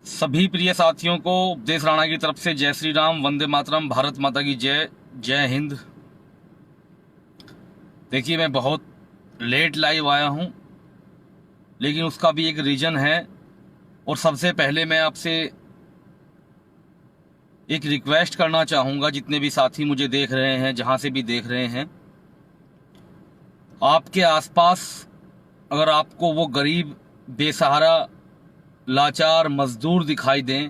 सभी प्रिय साथियों को उपदेश राणा की तरफ से जय श्री राम, वंदे मातरम, भारत माता की जय, जय हिंद। देखिए, मैं बहुत लेट लाइव आया हूं, लेकिन उसका भी एक रीजन है। और सबसे पहले मैं आपसे एक रिक्वेस्ट करना चाहूँगा, जितने भी साथी मुझे देख रहे हैं, जहाँ से भी देख रहे हैं, आपके आसपास अगर आपको वो गरीब, बेसहारा, लाचार मजदूर दिखाई दें,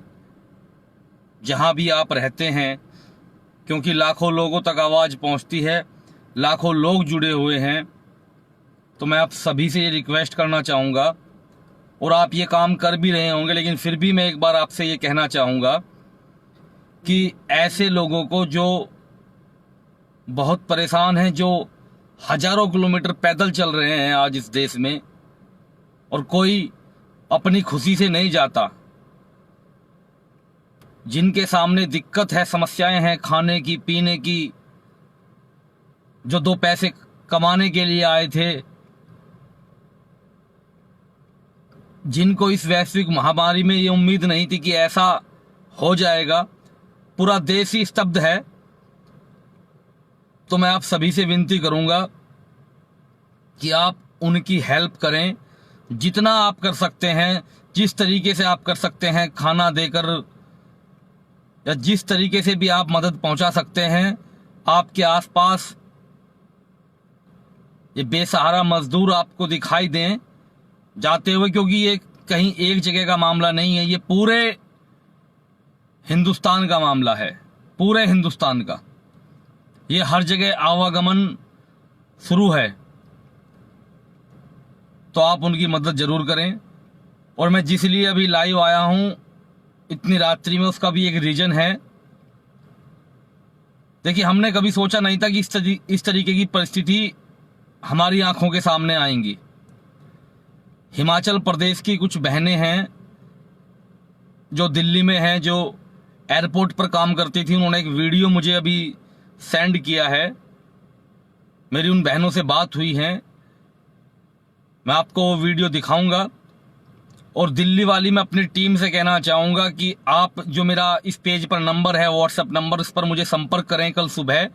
जहाँ भी आप रहते हैं, क्योंकि लाखों लोगों तक आवाज़ पहुँचती है, लाखों लोग जुड़े हुए हैं, तो मैं आप सभी से ये रिक्वेस्ट करना चाहूँगा, और आप ये काम कर भी रहे होंगे, लेकिन फिर भी मैं एक बार आपसे ये कहना चाहूँगा कि ऐसे लोगों को जो बहुत परेशान हैं, जो हजारों किलोमीटर पैदल चल रहे हैं आज इस देश में, और कोई अपनी खुशी से नहीं जाता, जिनके सामने दिक्कत है, समस्याएं हैं खाने की, पीने की, जो दो पैसे कमाने के लिए आए थे, जिनको इस वैश्विक महामारी में ये उम्मीद नहीं थी कि ऐसा हो जाएगा, पूरा देश ही स्तब्ध है। तो मैं आप सभी से विनती करूंगा कि आप उनकी हेल्प करें, जितना आप कर सकते हैं, जिस तरीके से आप कर सकते हैं, खाना देकर या जिस तरीके से भी आप मदद पहुंचा सकते हैं। आपके आसपास ये बेसहारा मजदूर आपको दिखाई दें जाते हुए, क्योंकि ये कहीं एक जगह का मामला नहीं है, ये पूरे हिंदुस्तान का मामला है, पूरे हिंदुस्तान का। ये हर जगह आवागमन शुरू है, तो आप उनकी मदद जरूर करें। और मैं जिस लिए अभी लाइव आया हूं इतनी रात्रि में, उसका भी एक रीजन है। देखिए, हमने कभी सोचा नहीं था कि इस तरीके की परिस्थिति हमारी आंखों के सामने आएंगी। हिमाचल प्रदेश की कुछ बहनें हैं जो दिल्ली में हैं, जो एयरपोर्ट पर काम करती थी, उन्होंने एक वीडियो मुझे अभी सेंड किया है। मेरी उन बहनों से बात हुई है, मैं आपको वो वीडियो दिखाऊंगा। और दिल्ली वाली मैं अपनी टीम से कहना चाहूँगा कि आप जो मेरा इस पेज पर नंबर है, व्हाट्सएप नंबर, इस पर मुझे संपर्क करें। कल सुबह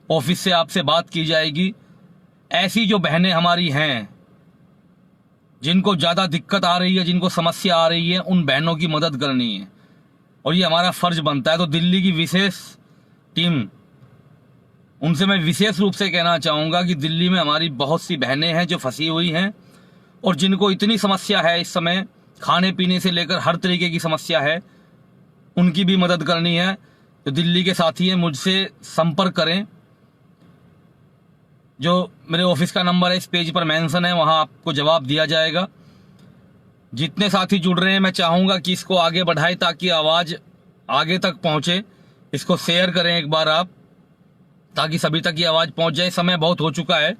ऑफिस से आपसे बात की जाएगी। ऐसी जो बहनें हमारी हैं, जिनको ज़्यादा दिक्कत आ रही है, जिनको समस्या आ रही है, उन बहनों की मदद करनी है, और ये हमारा फर्ज बनता है। तो दिल्ली की विशेष टीम, उनसे मैं विशेष रूप से कहना चाहूँगा कि दिल्ली में हमारी बहुत सी बहनें हैं जो फंसी हुई हैं, और जिनको इतनी समस्या है इस समय, खाने पीने से लेकर हर तरीके की समस्या है, उनकी भी मदद करनी है। तो दिल्ली के साथी हैं, मुझसे संपर्क करें। जो मेरे ऑफिस का नंबर है इस पेज पर मेंशन है, वहां आपको जवाब दिया जाएगा। जितने साथी जुड़ रहे हैं, मैं चाहूँगा कि इसको आगे बढ़ाएं ताकि आवाज़ आगे तक पहुँचे। इसको शेयर करें एक बार आप, ताकि सभी तक ये आवाज़ पहुँच जाए। समय बहुत हो चुका है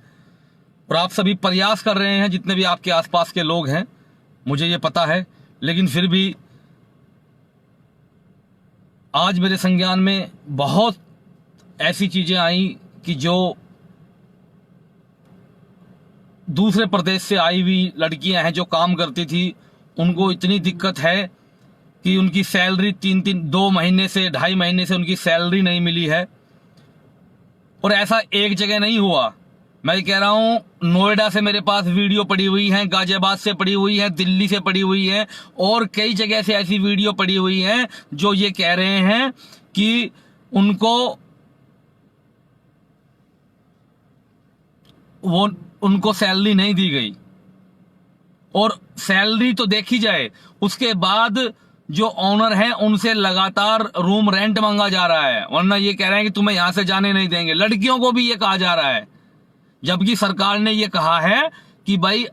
और आप सभी प्रयास कर रहे हैं, जितने भी आपके आसपास के लोग हैं, मुझे ये पता है, लेकिन फिर भी आज मेरे संज्ञान में बहुत ऐसी चीज़ें आई कि जो दूसरे प्रदेश से आई हुई लड़कियां हैं जो काम करती थी, उनको इतनी दिक्कत है कि उनकी सैलरी 2 महीने से 2.5 महीने से उनकी सैलरी नहीं मिली है। और ऐसा एक जगह नहीं हुआ, मैं कह रहा हूं, नोएडा से मेरे पास वीडियो पड़ी हुई है, गाजियाबाद से पड़ी हुई है, दिल्ली से पड़ी हुई है, और कई जगह से ऐसी वीडियो पड़ी हुई है जो ये कह रहे हैं कि उनको सैलरी नहीं दी गई। और सैलरी तो देखी जाए, उसके बाद जो ऑनर है उनसे लगातार रूम रेंट मांगा जा रहा है, वरना ये कह रहे हैं कि तुम्हें यहां से जाने नहीं देंगे। लड़कियों को भी ये कहा जा रहा है, जबकि सरकार ने ये कहा है कि भाई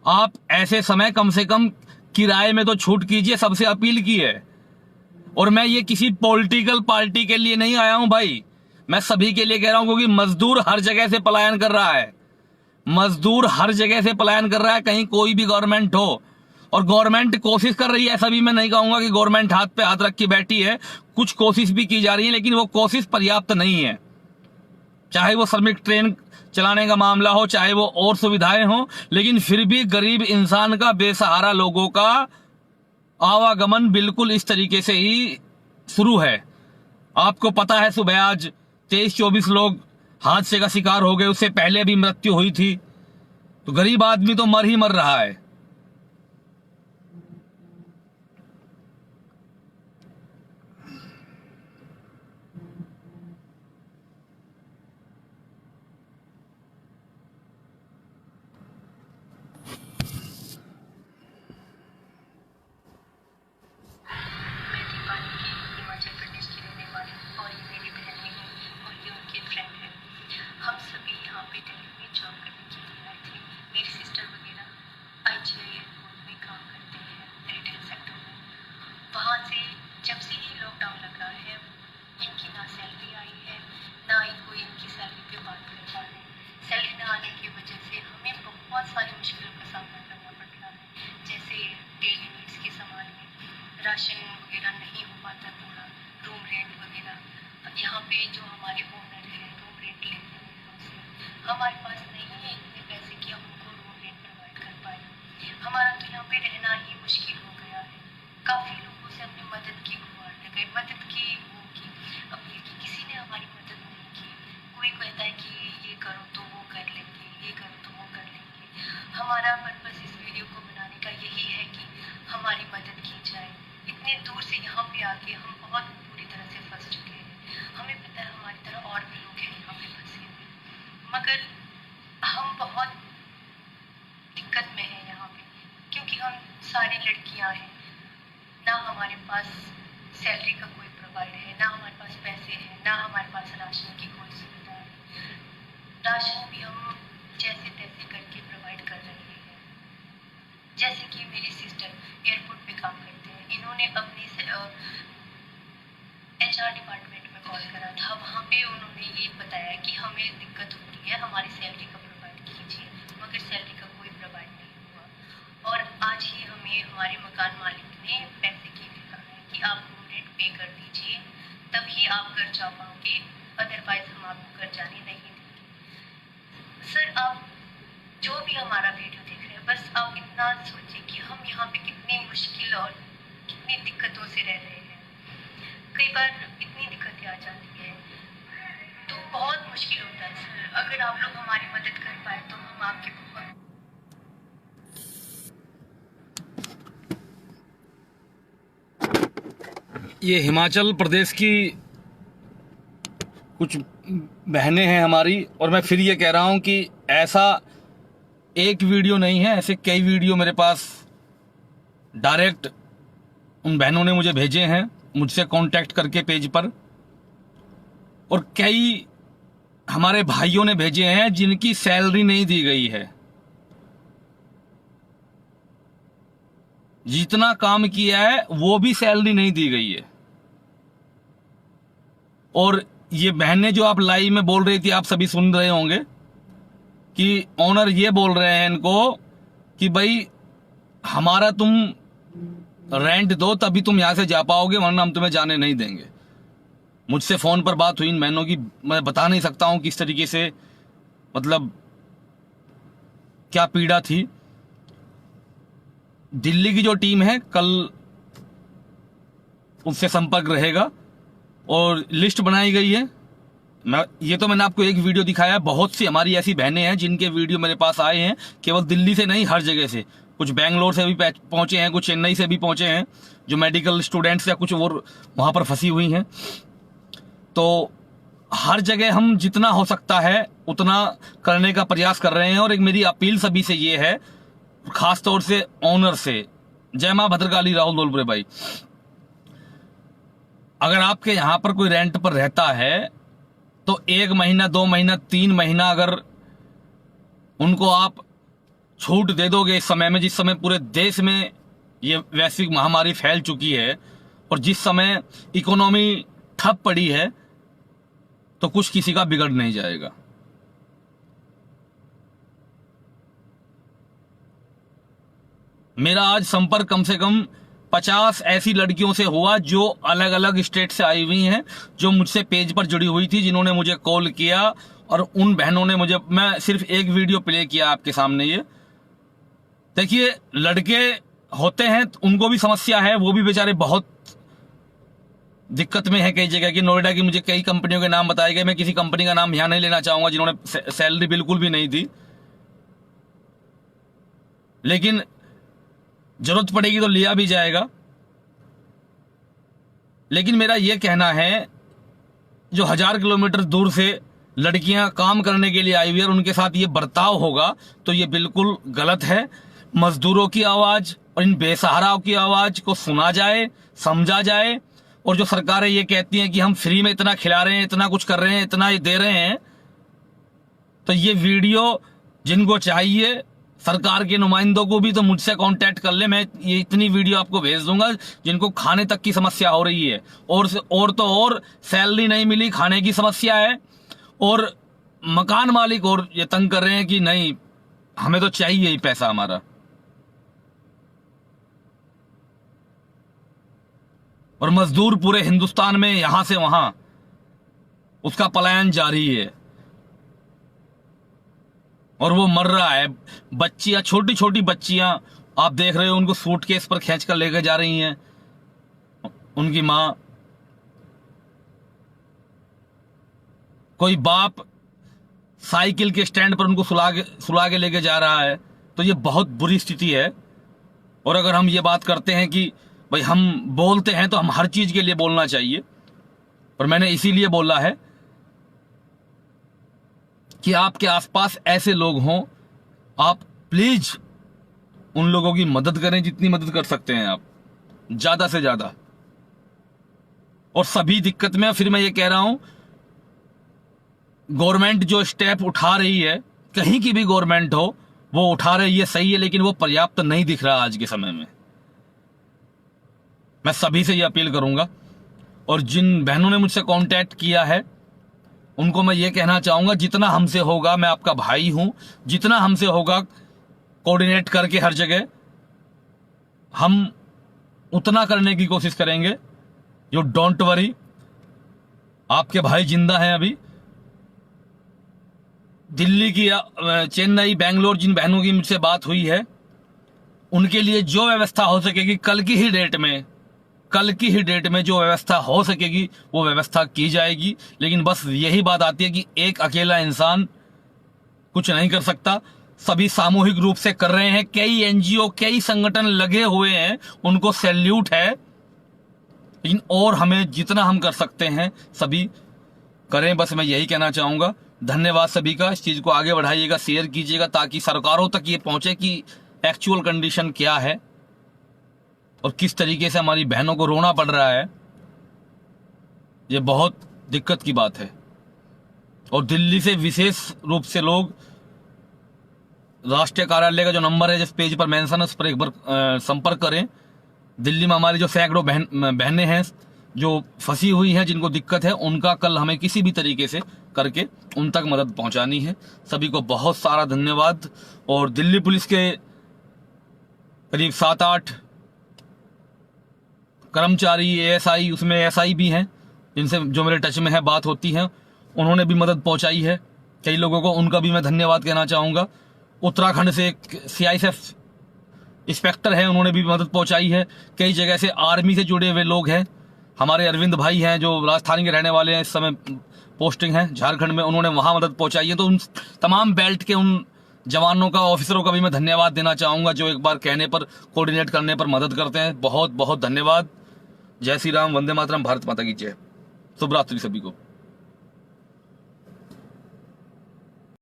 आप ऐसे समय कम से कम किराए में तो छूट कीजिए, सबसे अपील की है। और मैं ये किसी पॉलिटिकल पार्टी के लिए नहीं आया हूं भाई, मैं सभी के लिए कह रहा हूं, क्योंकि मजदूर हर जगह से पलायन कर रहा है, मजदूर हर जगह से पलायन कर रहा है, कहीं कोई भी गवर्नमेंट हो। और गवर्नमेंट कोशिश कर रही है, ऐसा भी मैं नहीं कहूंगा कि गवर्नमेंट हाथ पे हाथ रख के बैठी है, कुछ कोशिश भी की जा रही है, लेकिन वो कोशिश पर्याप्त नहीं है। चाहे वो श्रमिक ट्रेन चलाने का मामला हो, चाहे वो और सुविधाएं हो, लेकिन फिर भी गरीब इंसान का, बेसहारा लोगों का आवागमन बिल्कुल इस तरीके से ही शुरू है। आपको पता है सुबह आज 23-24 लोग हादसे का शिकार हो गए, उससे पहले भी मृत्यु हुई थी। तो गरीब आदमी तो मर ही मर रहा है। वहाँ से जब से ही लॉकडाउन लगा है, इनकी ना सैलरी आई है, ना इनको इनकी सैलरी पे बात कर पा रहे हैं। सैलरी ना आने की वजह से हमें बहुत सारी मुश्किलों का सामना करना पड़ रहा है, जैसे डेली नीड्स के सामान में राशन वगैरह नहीं हो पाता पूरा, रूम रेंट वगैरह। यहाँ पे जो हमारे ओनर है रूम रेंट लेते हैं हमसे, हमारे पास नहीं है इतने पैसे कि हम उनको रूम रेंट प्रोवाइड कर पाए। हमारा तो यहाँ पे रहना ही मुश्किल हो गया है। काफ़ी लोगों से हमने मदद की गुहार लगाई, मदद की वो की अपील की, किसी ने हमारी मदद नहीं की। कोई कहता है कि ये करो तो वो कर लेंगे, ये करो तो वो कर लेंगे। हमारा पर्पस इस वीडियो को बनाने का यही है कि हमारी मदद की जाए। इतने दूर से यहाँ पे आके हम बहुत बुरी तरह से फंस चुके हैं। हमें पता है हमारी तरह और भी लोग हैं यहाँ पे फंसे हुए, मगर हम बहुत दिक्कत में हैं यहाँ पे, क्योंकि हम सारी लड़कियाँ हैं। ना हमारे पास सैलरी का कोई प्रोवाइड है, ना हमारे पास पैसे हैं, ना हमारे पास राशन की कोई सुविधा है। राशन भी हम जैसे तैसे करके प्रोवाइड कर रहे हैं। जैसे कि मेरी सिस्टर एयरपोर्ट पे काम करते हैं, इन्होंने अपने HR डिपार्टमेंट में कॉल करा था। वहाँ पे उन्होंने ये बताया कि हमें दिक्कत हो रही है, हमारी सैलरी का प्रोवाइड कीजिए, मगर सैलरी का कोई प्रोवाइड नहीं हुआ। और आज ही हमें हमारे मकान मालिक ने पैसे के लिए कहा है कि आप रूम रेंट पे कर दीजिए, तभी आप घर जा पाओगे, अदरवाइज हम आपको घर जाने नहीं देंगे। सर, आप जो भी हमारा वीडियो देख रहे हैं, बस आप इतना सोचिए कि हम यहाँ पे कितनी मुश्किल और कितनी दिक्कतों से रह रहे हैं। कई बार इतनी दिक्कतें आ जाती है तो बहुत मुश्किल होता है सर। अगर आप लोग हमारी मदद कर पाए तो हम आपके बहुत। ये हिमाचल प्रदेश की कुछ बहनें हैं हमारी, और मैं फिर ये कह रहा हूँ कि ऐसा एक वीडियो नहीं है, ऐसे कई वीडियो मेरे पास डायरेक्ट उन बहनों ने मुझे भेजे हैं, मुझसे कांटेक्ट करके पेज पर, और कई हमारे भाइयों ने भेजे हैं जिनकी सैलरी नहीं दी गई है। जितना काम किया है वो भी सैलरी नहीं दी गई है। और ये बहनें जो आप लाइव में बोल रही थी, आप सभी सुन रहे होंगे कि ओनर ये बोल रहे हैं इनको कि भाई हमारा तुम रेंट दो तभी तुम यहां से जा पाओगे, वरना हम तुम्हें जाने नहीं देंगे। मुझसे फोन पर बात हुई इन बहनों की, मैं बता नहीं सकता हूं किस तरीके से, मतलब क्या पीड़ा थी। दिल्ली की जो टीम है कल उससे संपर्क रहेगा और लिस्ट बनाई गई है। मैंने आपको एक वीडियो दिखाया है। बहुत सी हमारी ऐसी बहनें हैं जिनके वीडियो मेरे पास आए हैं, केवल दिल्ली से नहीं, हर जगह से। कुछ बैंगलोर से भी पहुंचे हैं, कुछ चेन्नई से भी पहुंचे हैं, जो मेडिकल स्टूडेंट्स या कुछ और वहां पर फंसी हुई हैं। तो हर जगह हम जितना हो सकता है उतना करने का प्रयास कर रहे हैं। और एक मेरी अपील सभी से ये है, खास तौर से ओनर से, जय मां भद्रकाली राहुल दोलपुरे भाई, अगर आपके यहां पर कोई रेंट पर रहता है तो 1 महीना 2 महीना 3 महीना अगर उनको आप छूट दे दोगे इस समय में, जिस समय पूरे देश में ये वैश्विक महामारी फैल चुकी है और जिस समय इकोनॉमी ठप पड़ी है, तो कुछ किसी का बिगड़ नहीं जाएगा। मेरा आज संपर्क कम से कम 50 ऐसी लड़कियों से हुआ जो अलग अलग स्टेट से आई हुई हैं, जो मुझसे पेज पर जुड़ी हुई थी, जिन्होंने मुझे कॉल किया। और उन बहनों ने मुझे, मैं सिर्फ एक वीडियो प्ले किया आपके सामने। ये देखिए, लड़के होते हैं उनको भी समस्या है, वो भी बेचारे बहुत दिक्कत में है कई जगह की। नोएडा की मुझे कई कंपनियों के नाम बताए गए, मैं किसी कंपनी का नाम यहां नहीं लेना चाहूंगा जिन्होंने सैलरी बिल्कुल भी नहीं दी, लेकिन जरूरत पड़ेगी तो लिया भी जाएगा। लेकिन मेरा यह कहना है, जो 1000 किलोमीटर दूर से लड़कियां काम करने के लिए आई हुई है और उनके साथ ये बर्ताव होगा तो ये बिल्कुल गलत है। मजदूरों की आवाज और इन बेसहाराओं की आवाज को सुना जाए, समझा जाए। और जो सरकारें ये कहती हैं कि हम फ्री में इतना खिला रहे हैं, इतना कुछ कर रहे हैं, इतना ये दे रहे हैं, तो ये वीडियो जिनको चाहिए, सरकार के नुमाइंदों को भी तो मुझसे कांटेक्ट कर ले, मैं ये इतनी वीडियो आपको भेज दूंगा जिनको खाने तक की समस्या हो रही है। और सैलरी नहीं मिली, खाने की समस्या है, और मकान मालिक और ये तंग कर रहे हैं कि नहीं हमें तो चाहिए ही पैसा हमारा। और मजदूर पूरे हिंदुस्तान में यहां से वहां उसका पलायन जारी है और वो मर रहा है। बच्चियां, छोटी छोटी बच्चियां आप देख रहे हो, उनको सूटकेस पर खींच कर लेकर जा रही हैं उनकी मां। कोई बाप साइकिल के स्टैंड पर उनको सुला के लेके जा रहा है। तो ये बहुत बुरी स्थिति है। और अगर हम ये बात करते हैं कि भाई हम बोलते हैं तो हम हर चीज के लिए बोलना चाहिए, और मैंने इसीलिए बोला है कि आपके आसपास ऐसे लोग हों, आप प्लीज उन लोगों की मदद करें जितनी मदद कर सकते हैं आप, ज्यादा से ज्यादा। और सभी दिक्कत में फिर मैं ये कह रहा हूं, गवर्नमेंट जो स्टेप उठा रही है, कहीं की भी गवर्नमेंट हो, वो उठा रही है, सही है, लेकिन वो पर्याप्त नहीं दिख रहा आज के समय में। मैं सभी से ये अपील करूंगा, और जिन बहनों ने मुझसे कांटेक्ट किया है उनको मैं ये कहना चाहूंगा, जितना हमसे होगा, मैं आपका भाई हूं, जितना हमसे होगा कोऑर्डिनेट करके हर जगह हम उतना करने की कोशिश करेंगे। यू डोंट वरी, आपके भाई जिंदा हैं अभी। दिल्ली की, चेन्नई, बेंगलोर जिन बहनों की मुझसे बात हुई है, उनके लिए जो व्यवस्था हो सकेगी कल की ही डेट में जो व्यवस्था हो सकेगी वो व्यवस्था की जाएगी। लेकिन बस यही बात आती है कि एक अकेला इंसान कुछ नहीं कर सकता, सभी सामूहिक रूप से कर रहे हैं। कई एनजीओ, कई संगठन लगे हुए हैं, उनको सैल्यूट है। लेकिन और हमें जितना हम कर सकते हैं सभी करें, बस मैं यही कहना चाहूंगा। धन्यवाद सभी का। इस चीज को आगे बढ़ाइएगा, शेयर कीजिएगा, ताकि सरकारों तक ये पहुंचे कि एक्चुअल कंडीशन क्या है और किस तरीके से हमारी बहनों को रोना पड़ रहा है। ये बहुत दिक्कत की बात है। और दिल्ली से विशेष रूप से लोग राष्ट्रीय कार्यालय का जो नंबर है जिस पेज पर मेंशन है उस पर एक बार संपर्क करें। दिल्ली में हमारी जो सैकड़ों बहनें हैं जो फंसी हुई हैं, जिनको दिक्कत है, उनका कल हमें किसी भी तरीके से करके उन तक मदद पहुंचानी है। सभी को बहुत सारा धन्यवाद। और दिल्ली पुलिस के करीब 7-8 कर्मचारी, एएसआई, उसमें एसआई भी हैं जिनसे जो मेरे टच में है, बात होती है, उन्होंने भी मदद पहुंचाई है कई लोगों को, उनका भी मैं धन्यवाद कहना चाहूँगा। उत्तराखंड से सीआईएसएफ इंस्पेक्टर है, उन्होंने भी मदद पहुंचाई है। कई जगह से आर्मी से जुड़े हुए लोग हैं, हमारे अरविंद भाई हैं जो राजस्थान के रहने वाले हैं, इस समय पोस्टिंग है झारखंड में, उन्होंने वहां मदद पहुंचाई है। तो उन तमाम बेल्ट के उन जवानों का, ऑफिसरों का भी मैं धन्यवाद देना चाहूंगा जो एक बार कहने पर, कोऑर्डिनेट करने पर मदद करते हैं। बहुत बहुत धन्यवाद। जय श्री राम, वंदे मातरम, भारत माता की जय। शुभ रात्रि सभी को।